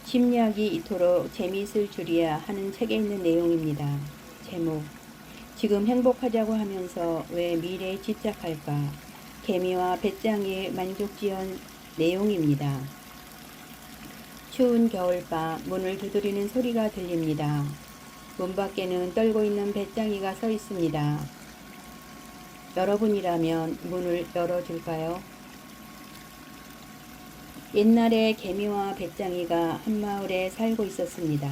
심리학이 이토록 재미있을 줄이야 하는 책에 있는 내용입니다. 제목: 지금 행복하자고 하면서 왜 미래에 집착할까? 개미와 배짱이의 만족지연 내용입니다. 추운 겨울밤 문을 두드리는 소리가 들립니다. 문 밖에는 떨고 있는 배짱이가 서 있습니다. 여러분이라면 문을 열어줄까요? 옛날에 개미와 배짱이가 한 마을에 살고 있었습니다.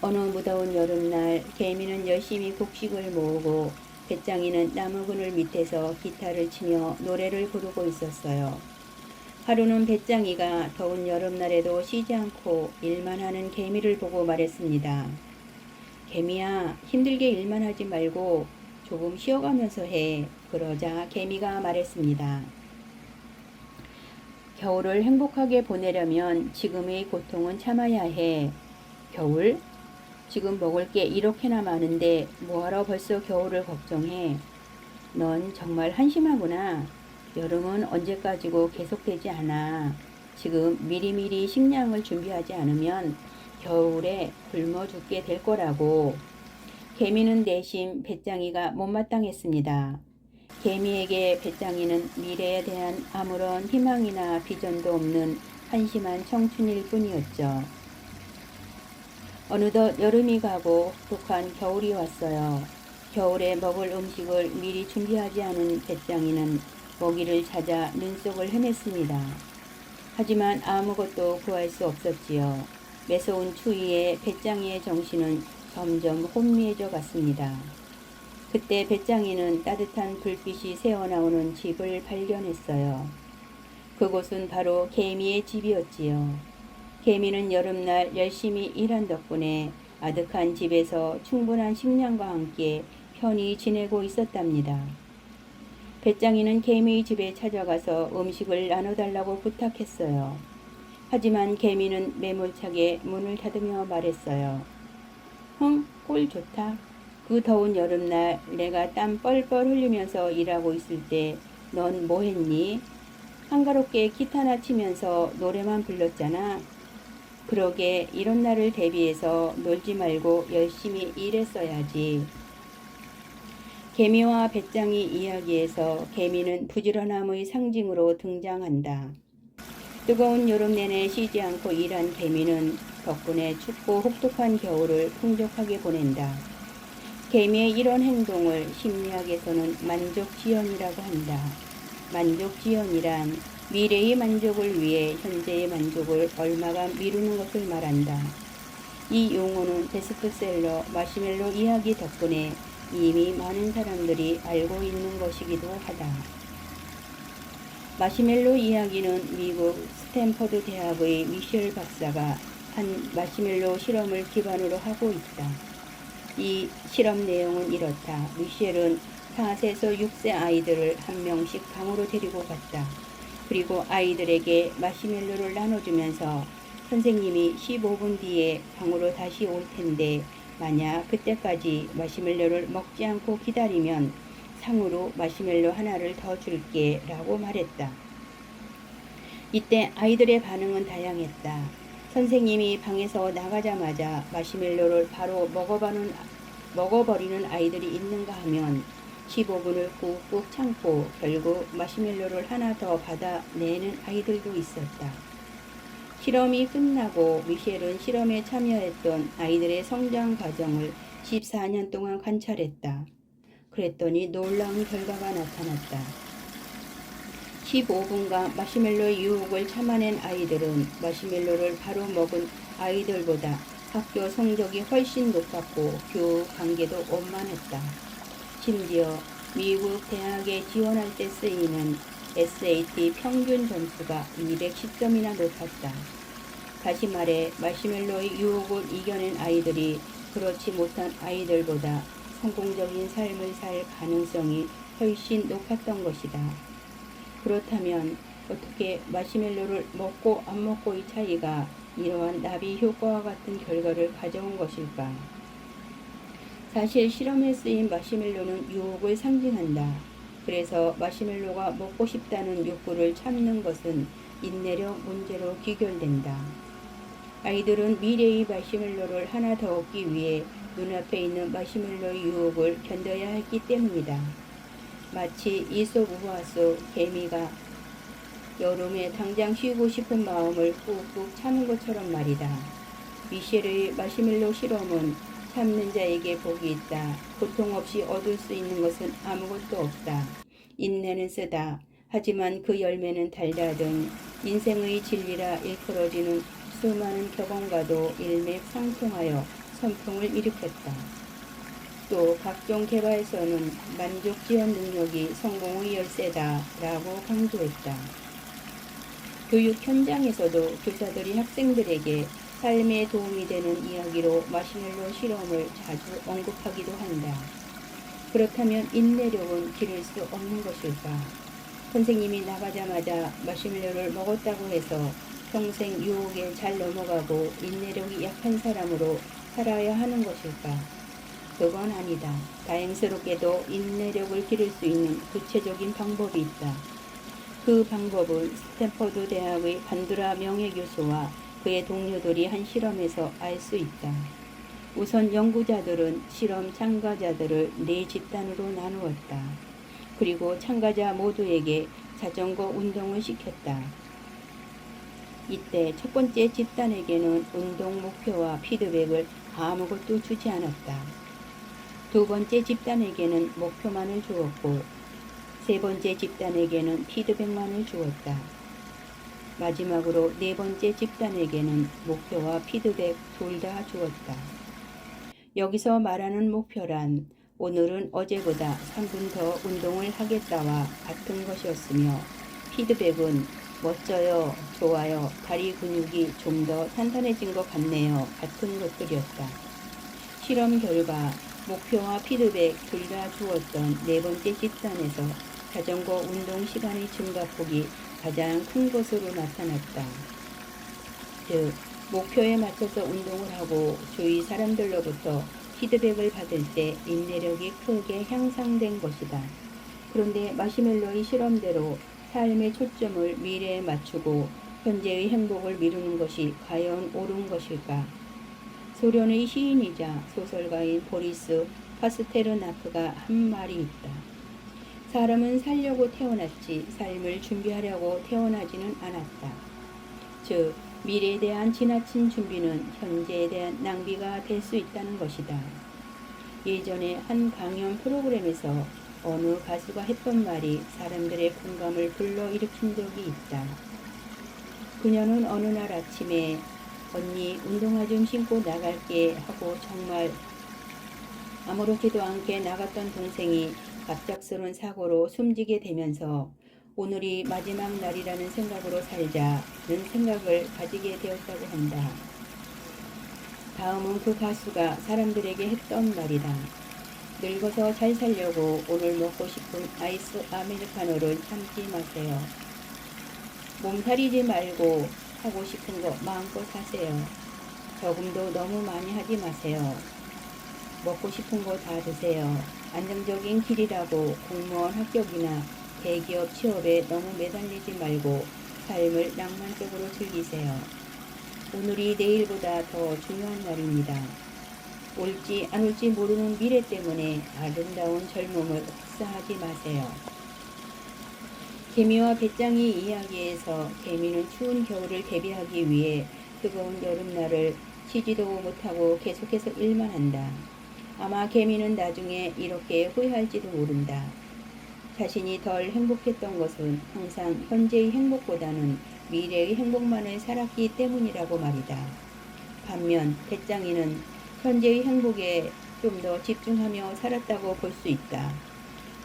어느 무더운 여름날 개미는 열심히 곡식을 모으고 배짱이는 나무 그늘 밑에서 기타를 치며 노래를 부르고 있었어요. 하루는 배짱이가 더운 여름날에도 쉬지 않고 일만 하는 개미를 보고 말했습니다. 개미야, 힘들게 일만 하지 말고 조금 쉬어가면서 해. 그러자 개미가 말했습니다. 겨울을 행복하게 보내려면 지금의 고통은 참아야 해. 겨울? 지금 먹을 게 이렇게나 많은데 뭐하러 벌써 겨울을 걱정해? 넌 정말 한심하구나. 여름은 언제까지고 계속되지 않아. 지금 미리미리 식량을 준비하지 않으면 겨울에 굶어 죽게 될 거라고. 개미는 대신 배짱이가 못마땅했습니다. 개미에게 배짱이는 미래에 대한 아무런 희망이나 비전도 없는 한심한 청춘일 뿐이었죠. 어느덧 여름이 가고 혹독한 겨울이 왔어요. 겨울에 먹을 음식을 미리 준비하지 않은 배짱이는 먹이를 찾아 눈속을 헤맸습니다. 하지만 아무것도 구할 수 없었지요. 매서운 추위에 배짱이의 정신은 점점 혼미해져 갔습니다. 그때 배짱이는 따뜻한 불빛이 새어나오는 집을 발견했어요. 그곳은 바로 개미의 집이었지요. 개미는 여름날 열심히 일한 덕분에 아득한 집에서 충분한 식량과 함께 편히 지내고 있었답니다. 배짱이는 개미의 집에 찾아가서 음식을 나눠달라고 부탁했어요. 하지만 개미는 매몰차게 문을 닫으며 말했어요. 꼴 좋다. 그 더운 여름날 내가 땀 뻘뻘 흘리면서 일하고 있을 때 넌 뭐 했니? 한가롭게 기타나 치면서 노래만 불렀잖아. 그러게 이런 날을 대비해서 놀지 말고 열심히 일했어야지. 개미와 배짱이 이야기에서 개미는 부지런함의 상징으로 등장한다. 뜨거운 여름 내내 쉬지 않고 일한 개미는 덕분에 춥고 혹독한 겨울을 풍족하게 보낸다. 개미의 이런 행동을 심리학에서는 만족지연이라고 한다. 만족지연이란 미래의 만족을 위해 현재의 만족을 얼마간 미루는 것을 말한다. 이 용어는 베스트셀러 마시멜로 이야기 덕분에 이미 많은 사람들이 알고 있는 것이기도 하다. 마시멜로 이야기는 미국 스탠퍼드 대학의 미셸 박사가 한 마시멜로 실험을 기반으로 하고 있다. 이 실험 내용은 이렇다. 미셸은 4세에서 6세 아이들을 한 명씩 방으로 데리고 갔다. 그리고 아이들에게 마시멜로를 나눠주면서 선생님이 15분 뒤에 방으로 다시 올 텐데 만약 그때까지 마시멜로를 먹지 않고 기다리면 상으로 마시멜로 하나를 더 줄게 라고 말했다. 이때 아이들의 반응은 다양했다. 선생님이 방에서 나가자마자 마시멜로를 바로 먹어버리는 아이들이 있는가 하면 15분을 꾹꾹 참고 결국 마시멜로를 하나 더 받아내는 아이들도 있었다. 실험이 끝나고 미셸은 실험에 참여했던 아이들의 성장 과정을 14년 동안 관찰했다. 그랬더니 놀라운 결과가 나타났다. 15분간 마시멜로의 유혹을 참아낸 아이들은 마시멜로를 바로 먹은 아이들보다 학교 성적이 훨씬 높았고 교우 관계도 원만했다. 심지어 미국 대학에 지원할 때 쓰이는 SAT 평균 점수가 210점이나 높았다. 다시 말해 마시멜로의 유혹을 이겨낸 아이들이 그렇지 못한 아이들보다 성공적인 삶을 살 가능성이 훨씬 높았던 것이다. 그렇다면 어떻게 마시멜로를 먹고 안 먹고의 차이가 이러한 나비 효과와 같은 결과를 가져온 것일까? 사실 실험에 쓰인 마시멜로는 유혹을 상징한다. 그래서 마시멜로가 먹고 싶다는 욕구를 참는 것은 인내력 문제로 귀결된다. 아이들은 미래의 마시멜로를 하나 더 얻기 위해 눈앞에 있는 마시멜로의 유혹을 견뎌야 했기 때문이다. 마치 이솝 우화 속 개미가 여름에 당장 쉬고 싶은 마음을 꾹꾹 참은 것처럼 말이다. 미셸의 마시멜로 실험은 참는 자에게 복이 있다. 고통 없이 얻을 수 있는 것은 아무것도 없다. 인내는 쓰다. 하지만 그 열매는 달다든 인생의 진리라 일컬어지는 수많은 격언과도 일맥상통하여 선풍을 일으켰다. 또 각종 개발서는 만족 지원 능력이 성공의 열쇠다라고 강조했다. 교육 현장에서도 교사들이 학생들에게 삶에 도움이 되는 이야기로 마시멜로 실험을 자주 언급하기도 한다. 그렇다면 인내력은 기를 수 없는 것일까? 선생님이 나가자마자 마시멜로를 먹었다고 해서 평생 유혹에 잘 넘어가고 인내력이 약한 사람으로 살아야 하는 것일까? 그건 아니다. 다행스럽게도 인내력을 기를 수 있는 구체적인 방법이 있다. 그 방법은 스탠퍼드 대학의 반드라 명예교수와 그의 동료들이 한 실험에서 알 수 있다. 우선 연구자들은 실험 참가자들을 4집단으로 나누었다. 그리고 참가자 모두에게 자전거 운동을 시켰다. 이때 첫 번째 집단에게는 운동 목표와 피드백을 아무것도 주지 않았다. 두 번째 집단에게는 목표만을 주었고 세 번째 집단에게는 피드백만을 주었다. 마지막으로 네 번째 집단에게는 목표와 피드백 둘 다 주었다. 여기서 말하는 목표란 오늘은 어제보다 3분 더 운동을 하겠다와 같은 것이었으며 피드백은 멋져요, 좋아요, 다리 근육이 좀 더 탄탄해진 것 같네요 같은 것들이었다. 실험 결과 목표와 피드백 둘 다 주었던 네 번째 집단에서 자전거 운동 시간의 증가폭이 가장 큰 것으로 나타났다. 즉, 목표에 맞춰서 운동을 하고 주위 사람들로부터 피드백을 받을 때 인내력이 크게 향상된 것이다. 그런데 마시멜로의 실험대로 삶의 초점을 미래에 맞추고 현재의 행복을 미루는 것이 과연 옳은 것일까? 소련의 시인이자 소설가인 보리스 파스테르나크가 한 말이 있다. 사람은 살려고 태어났지 삶을 준비하려고 태어나지는 않았다. 즉, 미래에 대한 지나친 준비는 현재에 대한 낭비가 될 수 있다는 것이다. 예전에 한 강연 프로그램에서 어느 가수가 했던 말이 사람들의 공감을 불러일으킨 적이 있다. 그녀는 어느 날 아침에 언니 운동화 좀 신고 나갈게 하고 정말 아무렇지도 않게 나갔던 동생이 갑작스러운 사고로 숨지게 되면서 오늘이 마지막 날이라는 생각으로 살자는 생각을 가지게 되었다고 한다. 다음은 그 가수가 사람들에게 했던 말이다. 늙어서 잘 살려고 오늘 먹고 싶은 아이스 아메리카노를 참지 마세요. 몸살이지 말고 하고 싶은 거 마음껏 하세요. 저금도 너무 많이 하지 마세요. 먹고 싶은 거 다 드세요. 안정적인 길이라고 공무원 합격이나 대기업 취업에 너무 매달리지 말고 삶을 낭만적으로 즐기세요. 오늘이 내일보다 더 중요한 날입니다. 올지 안 올지 모르는 미래 때문에 아름다운 젊음을 흡사하지 마세요. 개미와 배짱이 이야기에서 개미는 추운 겨울을 대비하기 위해 뜨거운 여름날을 쉬지도 못하고 계속해서 일만 한다. 아마 개미는 나중에 이렇게 후회할지도 모른다. 자신이 덜 행복했던 것은 항상 현재의 행복보다는 미래의 행복만을 살았기 때문이라고 말이다. 반면 배짱이는 현재의 행복에 좀 더 집중하며 살았다고 볼 수 있다.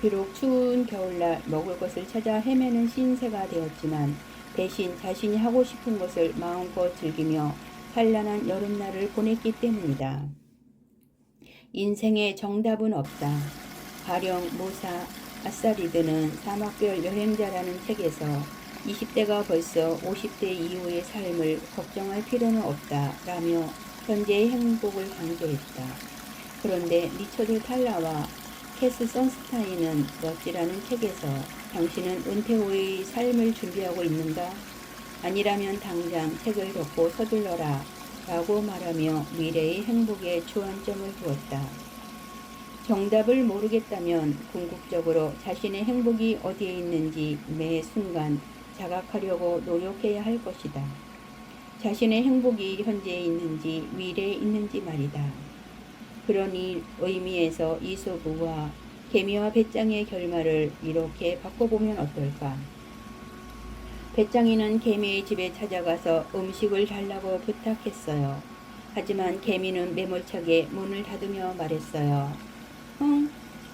비록 추운 겨울날 먹을 것을 찾아 헤매는 신세가 되었지만 대신 자신이 하고 싶은 것을 마음껏 즐기며 찬란한 여름날을 보냈기 때문이다. 인생에 정답은 없다. 가령 모사 아사리드는 사막별 여행자라는 책에서 20대가 벌써 50대 이후의 삶을 걱정할 필요는 없다 라며 현재의 행복을 강조했다. 그런데 리처드 탈라와 캐스 선스타인은 멋지라는 책에서 당신은 은퇴 후의 삶을 준비하고 있는가? 아니라면 당장 책을 덮고 서둘러라 라고 말하며 미래의 행복에 주안점을 두었다. 정답을 모르겠다면 궁극적으로 자신의 행복이 어디에 있는지 매 순간 자각하려고 노력해야 할 것이다. 자신의 행복이 현재에 있는지 미래에 있는지 말이다. 그런 의미에서 이소부와 개미와 배짱이의 결말을 이렇게 바꿔보면 어떨까? 배짱이는 개미의 집에 찾아가서 음식을 달라고 부탁했어요. 하지만 개미는 매몰차게 문을 닫으며 말했어요.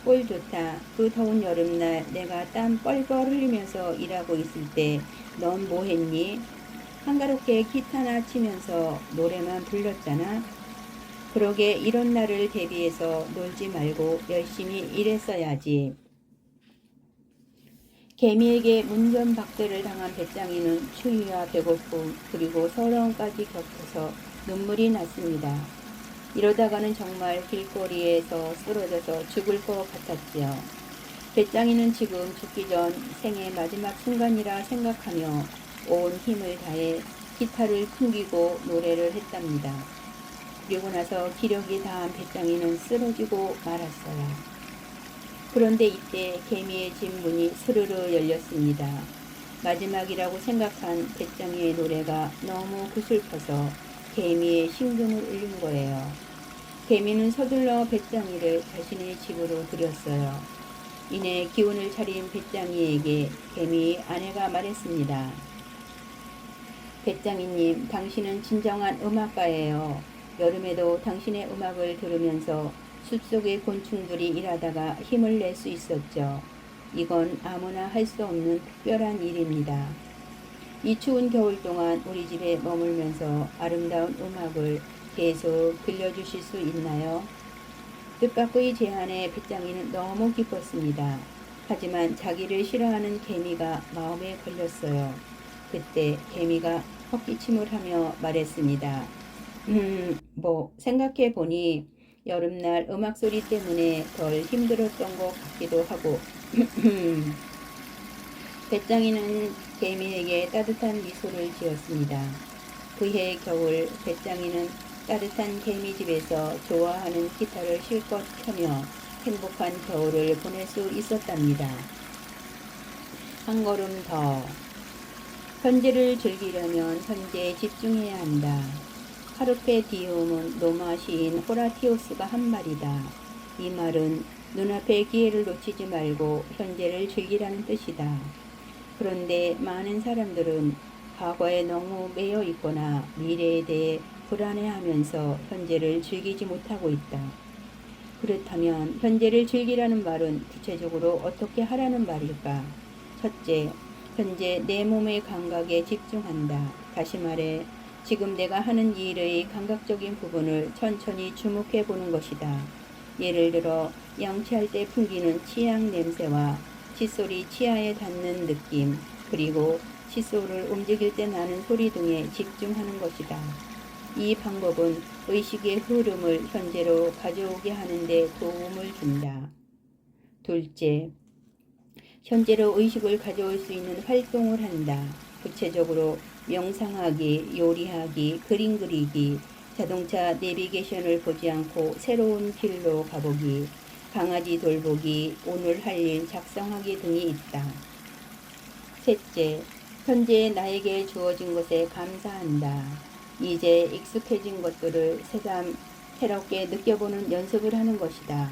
꼴 좋다. 그 더운 여름날 내가 땀 뻘뻘 흘리면서 일하고 있을 때 넌 뭐 했니? 한가롭게 기타나 치면서 노래만 불렀잖아. 그러게 이런 날을 대비해서 놀지 말고 열심히 일했어야지. 개미에게 문전박대를 당한 배짱이는 추위와 배고픔 그리고 서러움까지 겹쳐서 눈물이 났습니다. 이러다가는 정말 길거리에서 쓰러져서 죽을 것 같았지요. 배짱이는 지금 죽기 전 생의 마지막 순간이라 생각하며 온 힘을 다해 기타를 튕기고 노래를 했답니다. 그리고 나서 기력이 다한 배짱이는 쓰러지고 말았어요. 그런데 이때 개미의 집 문이 스르르 열렸습니다. 마지막이라고 생각한 배짱이의 노래가 너무 구슬퍼서 개미의 심금을 울린 거예요. 개미는 서둘러 배짱이를 자신의 집으로 들였어요. 이내 기운을 차린 배짱이에게 개미 아내가 말했습니다. 배짱이님, 당신은 진정한 음악가예요. 여름에도 당신의 음악을 들으면서 숲속의 곤충들이 일하다가 힘을 낼 수 있었죠. 이건 아무나 할 수 없는 특별한 일입니다. 이 추운 겨울 동안 우리 집에 머물면서 아름다운 음악을 계속 들려주실 수 있나요? 뜻밖의 제안에 배짱이는 너무 기뻤습니다. 하지만 자기를 싫어하는 개미가 마음에 걸렸어요. 그때 개미가 헛기침을 하며 말했습니다. 생각해보니 여름날 음악소리 때문에 덜 힘들었던 것 같기도 하고. 배짱이는 개미에게 따뜻한 미소를 지었습니다. 그해 겨울 배짱이는 따뜻한 개미집에서 좋아하는 기타를 실컷 펴며 행복한 겨울을 보낼 수 있었답니다. 한 걸음 더. 현재를 즐기려면 현재에 집중해야 한다. 카르페 디움은 로마 시인 호라티우스가 한 말이다. 이 말은 눈앞의 기회를 놓치지 말고 현재를 즐기라는 뜻이다. 그런데 많은 사람들은 과거에 너무 매여 있거나 미래에 대해 불안해하면서 현재를 즐기지 못하고 있다. 그렇다면 현재를 즐기라는 말은 구체적으로 어떻게 하라는 말일까? 첫째, 현재 내 몸의 감각에 집중한다. 다시 말해 지금 내가 하는 일의 감각적인 부분을 천천히 주목해 보는 것이다. 예를 들어 양치할 때 풍기는 치약 냄새와 칫솔이 치아에 닿는 느낌, 그리고 칫솔을 움직일 때 나는 소리 등에 집중하는 것이다. 이 방법은 의식의 흐름을 현재로 가져오게 하는 데 도움을 준다. 둘째, 현재로 의식을 가져올 수 있는 활동을 한다. 구체적으로 명상하기, 요리하기, 그림 그리기, 자동차 내비게이션을 보지 않고 새로운 길로 가보기, 강아지 돌보기, 오늘 할 일 작성하기 등이 있다. 셋째, 현재 나에게 주어진 것에 감사한다. 이제 익숙해진 것들을 새삼 새롭게 느껴보는 연습을 하는 것이다.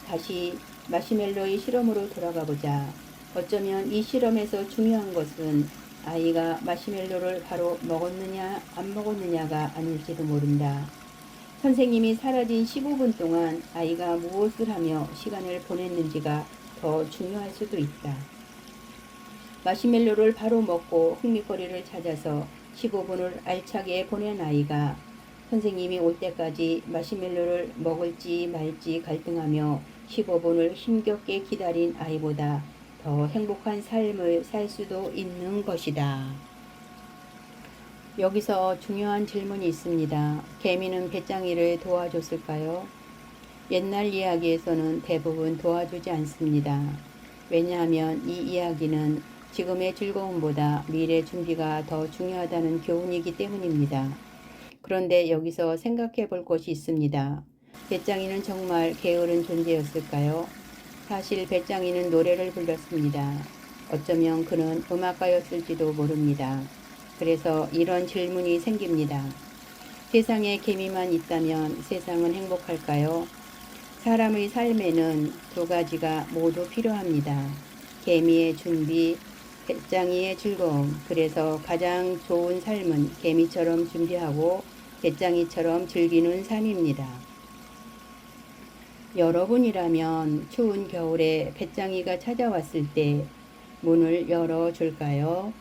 다시 마시멜로의 실험으로 돌아가 보자. 어쩌면 이 실험에서 중요한 것은 아이가 마시멜로를 바로 먹었느냐 안 먹었느냐가 아닐지도 모른다. 선생님이 사라진 15분 동안 아이가 무엇을 하며 시간을 보냈는지가 더 중요할 수도 있다. 마시멜로를 바로 먹고 흥미거리를 찾아서 15분을 알차게 보낸 아이가 선생님이 올 때까지 마시멜로를 먹을지 말지 갈등하며 15분을 힘겹게 기다린 아이보다 더 행복한 삶을 살 수도 있는 것이다. 여기서 중요한 질문이 있습니다. 개미는 배짱이를 도와줬을까요? 옛날 이야기에서는 대부분 도와주지 않습니다. 왜냐하면 이 이야기는 지금의 즐거움보다 미래 준비가 더 중요하다는 교훈이기 때문입니다. 그런데 여기서 생각해 볼 것이 있습니다. 배짱이는 정말 게으른 존재였을까요? 사실 배짱이는 노래를 불렀습니다. 어쩌면 그는 음악가였을지도 모릅니다. 그래서 이런 질문이 생깁니다. 세상에 개미만 있다면 세상은 행복할까요? 사람의 삶에는 두 가지가 모두 필요합니다. 개미의 준비, 배짱이의 즐거움. 그래서 가장 좋은 삶은 개미처럼 준비하고 배짱이처럼 즐기는 삶입니다. 여러분이라면 추운 겨울에 배짱이가 찾아왔을 때 문을 열어줄까요?